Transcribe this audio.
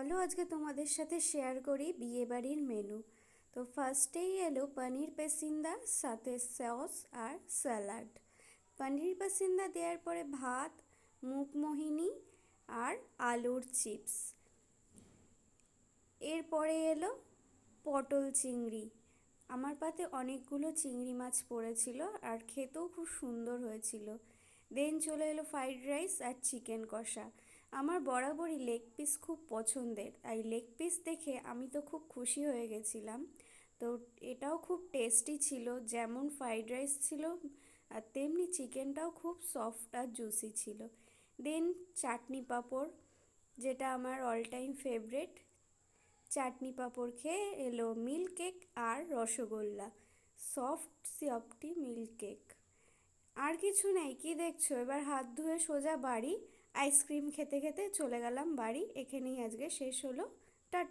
চলো আজকে তোমাদের সাথে শেয়ার করি বিয়েবাড়ির মেনু। তো ফার্স্টেই এলো পনির পেসিন্দা, সাথে সস আর স্যালাড। পনির পেসিন্দা দেওয়ার পরে ভাত, মুগমোহিনী আর আলুর চিপস। এরপরে এলো পটল চিংড়ি। আমার পাতে অনেকগুলো চিংড়ি মাছ পড়েছিল আর খেতেও খুব সুন্দর হয়েছিল। দেন চলে এলো ফ্রাইড রাইস আর চিকেন কষা। আমার বরাবরই লেগ পিস খুব পছন্দের, আর লেগ পিস দেখে আমি তো খুব খুশি হয়ে গেছিলাম। তো এটাও খুব টেস্টি ছিল, যেমন ফ্রাইড রাইস ছিল আর তেমনি চিকেনটাও খুব সফট আর জুসি ছিল। দেন চাটনি পাঁপড়, যেটা আমার all time favourite. Chutney papad খেয়ে এলো মিল্ক কেক আর rasgulla, soft softy milk cake. আর কিছু নেই, কি দেখছো? এবার হাত ধুয়ে সোজা বাড়ি। আইসক্রিম খেতে খেতে চলে গেলাম বাড়ি। এখানেই আজকে শেষ হলো। টাটা।